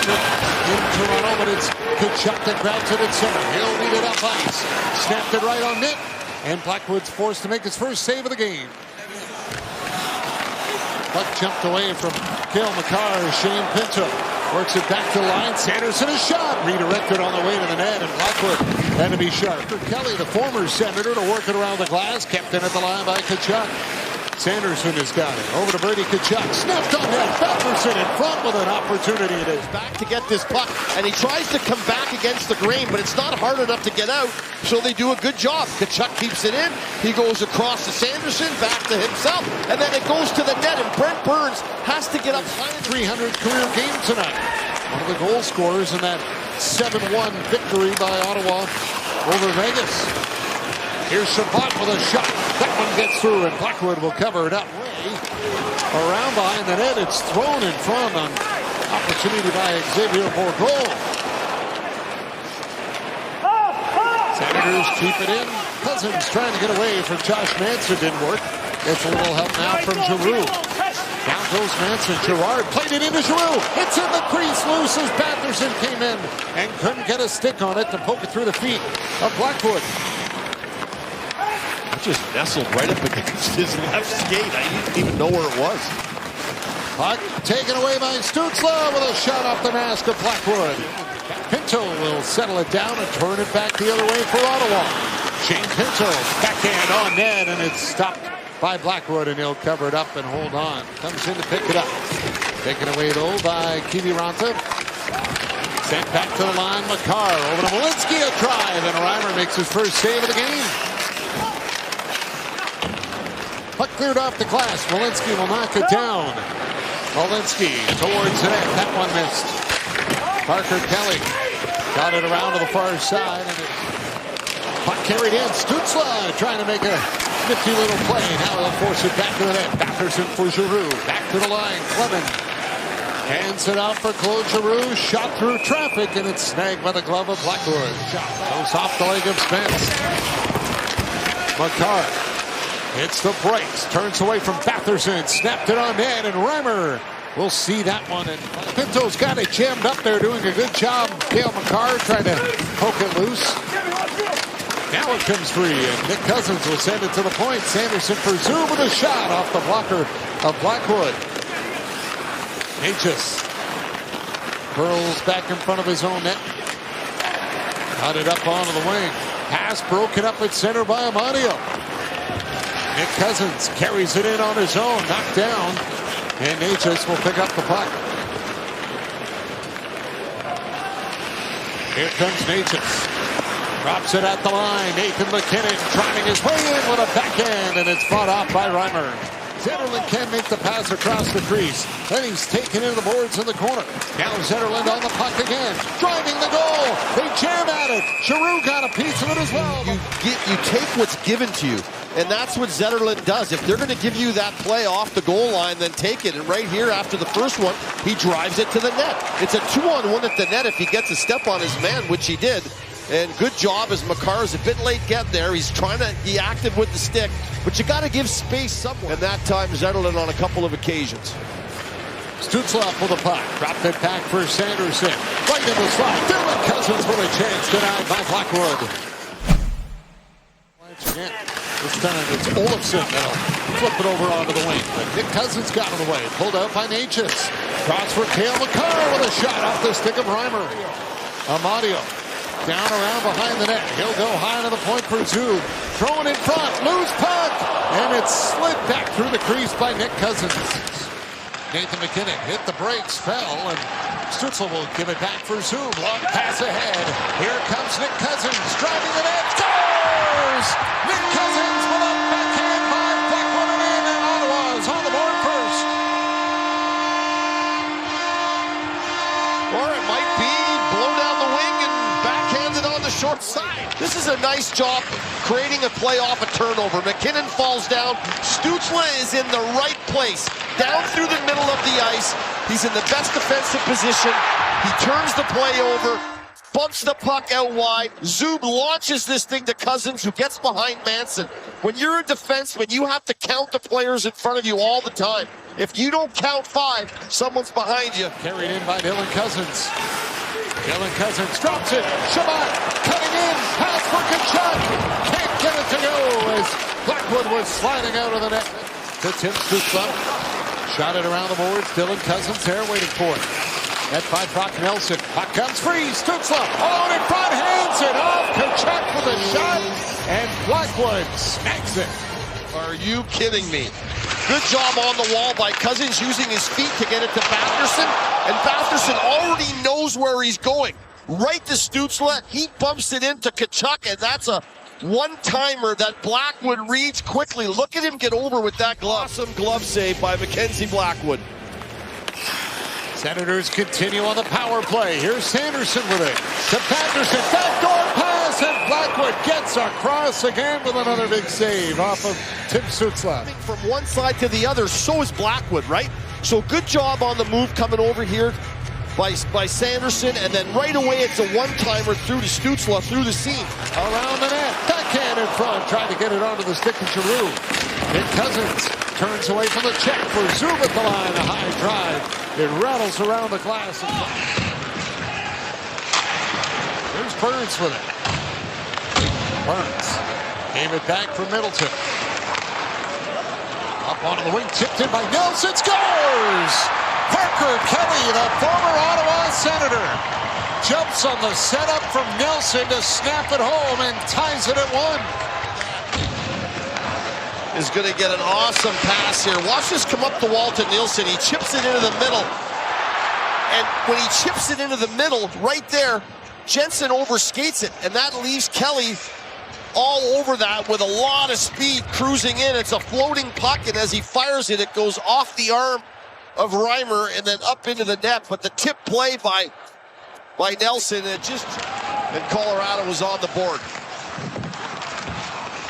it in Toronto, but it's Tkachuk that grabs it at center. He'll lead it up ice. Snapped it right on net, and Blackwood's forced to make his first save of the game. Puck jumped away from Cale Makar. Shane Pinto works it back to the line. Sanderson a shot. Redirected on the way to the net, and Blackwood had to be sharp. Kelly, the former Senator, to work it around the glass. Kept in at the line by Tkachuk. Sanderson has got it. Over to Brady Tkachuk. Snapped on net. Batherson in front with an opportunity. It is back to get this puck, and he tries to come back against the grain, but it's not hard enough to get out, so they do a good job. Tkachuk keeps it in. He goes across to Sanderson, back to himself, and then it goes to the net, and Brent Burns has to get up. 300 career game tonight. One of the goal scorers in that 7-1 victory by Ottawa over Vegas. Here's Chabot with a shot. That one gets through, and Blackwood will cover it up. Around behind the net, it's thrown in front on opportunity by Xavier Bourgault. Senators keep it in. Cousins trying to get away from Josh Manson. Didn't work. Gets a little help now from Giroux. Down goes Manson. Girard played it into Giroux. It's in the crease. Loose as Batherson came in and couldn't get a stick on it to poke it through the feet of Blackwood. Just nestled right up against his left skate. I didn't even know where it was. Puck taken away by Stützle with a shot off the mask of Blackwood. Pinto will settle it down and turn it back the other way for Ottawa. Shane Pinto backhand on net, and it's stopped by Blackwood, and he'll cover it up and hold on. Comes in to pick it up. Taken away though by Kiviranta. Sent back to the line. Makar over to Malinsky, a drive, and Reimer makes his first save of the game. Puck cleared off the glass. Malinsky will knock it down. Malinsky towards the net. That one missed. Parker Kelly got it around to the far side. And puck carried in. Stützle trying to make a nifty little play. Now they'll force it back to the net. Batherson for Giroux. Back to the line. Clement hands it out for Claude Giroux. Shot through traffic, and it's snagged by the glove of Blackwood. Shot goes off the leg of Spence. Makar hits the brakes, turns away from Batherson, snapped it on net, and Reimer will see that one. And Pinto's got it jammed up there, doing a good job. Cale Makar trying to poke it loose. Now it comes free, and Nick Cousins will send it to the point. Sanderson for Zoom with a shot off the blocker of Blackwood. Natchez curls back in front of his own net. Got it up onto the wing. Pass broken up at center by Amadio. Nick Cousins carries it in on his own, knocked down, and Natchez will pick up the puck. Here comes Natchez. Drops it at the line. Nathan MacKinnon driving his way in with a backhand, and it's fought off by Reimer. Zetterlund can make the pass across the crease. Then he's taken into the boards in the corner. Now Zetterlund on the puck again. Driving the goal. They jam at it. Giroux got a piece of it as well. You take what's given to you. And that's what Zetterlund does. If they're going to give you that play off the goal line, then take it. And right here, after the first one, he drives it to the net. It's a 2-on-1 at the net if he gets a step on his man, which he did. And good job as Makar is a bit late getting there. He's trying to be active with the stick, but you got to give space somewhere. And that time, Zetterlund on a couple of occasions. Stützle with the puck. Dropped it back for Sanderson. Right in the slide. Dylan Cousins with a chance denied by Blackwood. Again. This time it's Olofsson that'll flip it over onto the wing. But Nick Cousins got in the way. Pulled out by Natchez. Cross for Cale Makar with a shot off the stick of Reimer. Amadio down around behind the net. He'll go high to the point for Zub. Thrown in front. Loose puck. And it's slid back through the crease by Nick Cousins. Nathan MacKinnon hit the brakes, fell, and Stützle will give it back for Zub. Long pass ahead. Here comes Nick Cousins driving the net. Scores! Nick Cousins with a backhand by Blackwood and in, and Ottawa's on the board first. Or it might be blow down the wing and backhanded on the short side. This is a nice job creating a play off a turnover. MacKinnon falls down. Stützle is in the right place, down through the middle of the ice. He's in the best defensive position. He turns the play over, bumps the puck out wide. Zub launches this thing to Cousins, who gets behind Manson. When you're a defenseman, you have to count the players in front of you all the time. If you don't count 5, someone's behind you. Carried in by Dylan Cousins. Dylan Cousins drops it. Shabbat cutting in. Pass for Tkachuk. Can't get it to go as Blackwood was sliding out of the net to Tim Stützle. Shot it around the boards. Dylan Cousins there waiting for it. Net by Brock Nelson. Puck comes free. Stützle all in front. Hands it off. Tkachuk with a shot. And Blackwood snags it. Are you kidding me? Good job on the wall by Cousins using his feet to get it to Batherson. And Batherson already knows where he's going. Right to Stützle. He bumps it into Tkachuk, and that's a one-timer that Blackwood reads quickly. Look at him get over with that glove. Awesome glove save by Mackenzie Blackwood. Senators continue on the power play. Here's Sanderson with it. To Batherson. Backdoor pass, and Blackwood gets across again with another big save off of Tim Stützle. From one side to the other, so is Blackwood, right? So good job on the move coming over here by Sanderson, and then right away it's a one-timer through to Stützle through the seam. Around the net, backhand in front, trying to get it onto the stick of Giroux. And Cousins turns away from the check for Zub at the line, a high drive. It rattles around the glass. Here's Burns with it. Burns gave it back for Middleton. Up onto the wing, tipped in by Nelson, scores! Parker Kelly, the former Ottawa Senator, jumps on the setup from Nelson to snap it home and ties it at 1. Is going to get an awesome pass here. Watch this come up the wall to Nielsen. He chips it into the middle. And when he chips it into the middle, right there, Jensen overskates it. And that leaves Kelly all over that with a lot of speed cruising in. It's a floating puck, and as he fires it, it goes off the arm of Reimer and then up into the net. But the tip play by Nelson, and Colorado was on the board.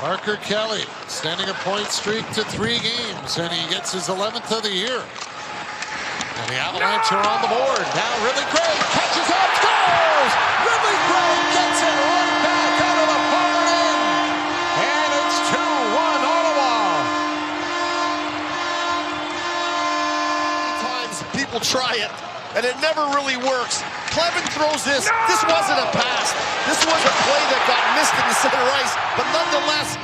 Parker Kelly extending a point streak to 3 games, and he gets his 11th of the year. And the Avalanche are on the board. Now Ridley Gray catches up, scores! Ridley Gray gets it right back out of the far end. And it's 2-1 Ottawa. Sometimes people try it, and it never really works. Clevin throws this. This wasn't a pass. This was a play that got missed in the center ice, but nonetheless,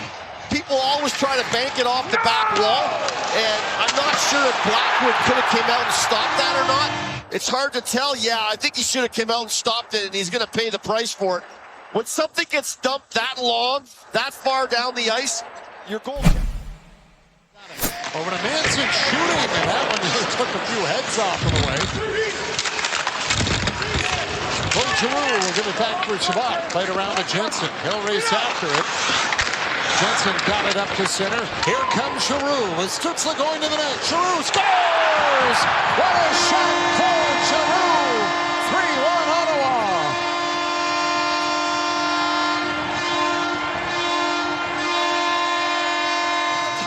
people always try to bank it off the back wall, and I'm not sure if Blackwood could have came out and stopped that or not. It's hard to tell. Yeah, I think he should have come out and stopped it, and he's going to pay the price for it. When something gets dumped that long, that far down the ice, your goal. Over to Manson shooting, and that one just took a few heads off of the way. Giroux will give it back for Shabbat. Played around to Jensen. He'll race after it. Jensen got it up to center. Here comes Giroux with Stützle going to the net. Giroux scores! What a shot for Giroux! 3-1 Ottawa.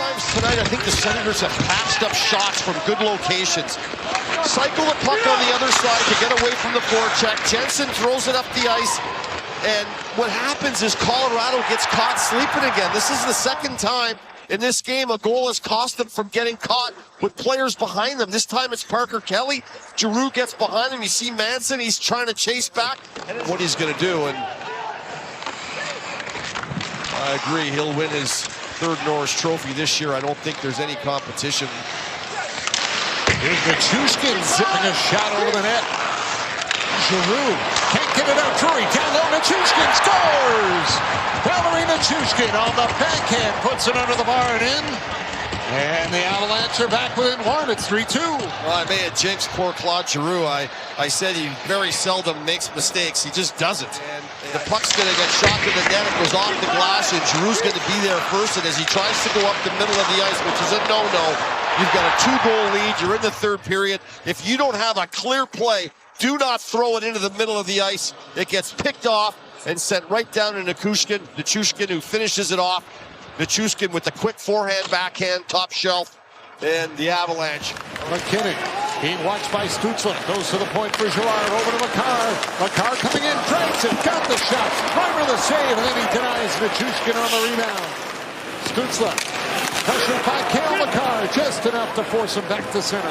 Times tonight, I think the Senators have patched up shots from good locations. Cycle the puck on the other side to get away from the forecheck. Jensen throws it up the ice, and what happens is Colorado gets caught sleeping again. This is the second time in this game a goal has cost them from getting caught with players behind them. This time it's Parker Kelly. Giroux gets behind him. You see Manson, he's trying to chase back. What he's going to do, and I agree, he'll win his 3rd Norris Trophy this year. I don't think there's any competition. Here's Nichushkin zipping a shot over the net. Giroux can't get it out. Drury down low. Nichushkin scores! Valeri Nichushkin on the backhand puts it under the bar and in. And the Avalanche are back within 1. It's 3-2. Well, I may have jinxed poor Claude Giroux. I said he very seldom makes mistakes. He just doesn't. And the puck's going to get shot to the net. It goes off the glass, and Giroux's going to be there first. And as he tries to go up the middle of the ice, which is a no-no, you've got a 2-goal lead. You're in the 3rd period. If you don't have a clear play, do not throw it into the middle of the ice. It gets picked off and sent right down to Nichushkin. Nichushkin who finishes it off. Nichushkin with the quick forehand, backhand, top shelf, and the Avalanche. McKinnon being watched by Stützle. Goes to the point for Girard. Over to Makar. Makar coming in, drags it, got the shot. Reimer the save, and then he denies Nichushkin on the rebound. Stützle pressured by Kale Makar, just enough to force him back to center.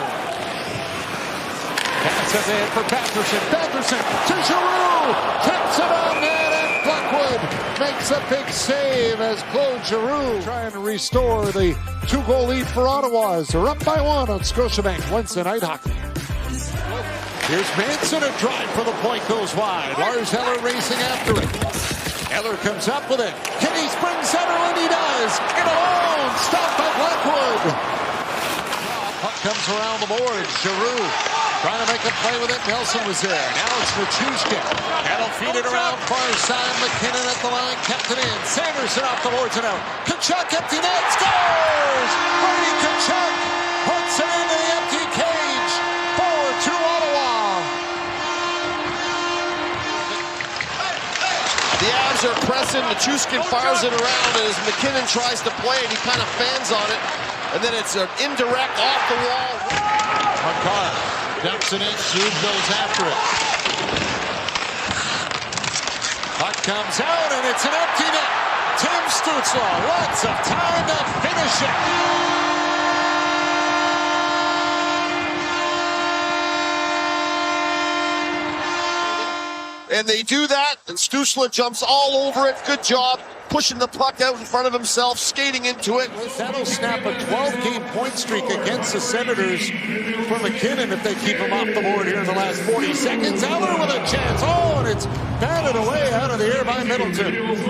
Pass ahead for Batherson. Batherson to Giroux. Kicks it on net, and Blackwood makes a big save as Claude Giroux trying to restore the 2-goal lead for Ottawa as they're up by 1 on Scotiabank Wednesday Night Hockey. Here's Manson, a drive for the point goes wide. Lars Eller racing after it. Eller comes up with it. Can he spring Zetterlund? He does. In alone. Stopped by Blackwood. Puck comes around the boards. Giroux trying to make a play with it. Nelson was there. Now it's Nichushkin. That'll feed it around far side. McKinnon at the line. Kept it in. Sanderson off the boards and out. Tkachuk empty net. Scores! Brady Tkachuk puts it into the empty cage. 4-2 Ottawa. The Avs are pressing. Nichushkin fires it around as McKinnon tries to play it. He kind of fans on it. And then it's an indirect off the wall. Makar dumps it in. Zub goes after it. Puck comes out and it's an empty net. Tim Stützle, lots of time to finish it. And they do that, and Stützle jumps all over it. Good job pushing the puck out in front of himself, skating into it. That'll snap a 12-game point streak against the Senators for McKinnon if they keep him off the board here in the last 40 seconds. Eller with a chance. Oh, and it's batted away out of the air by Middleton.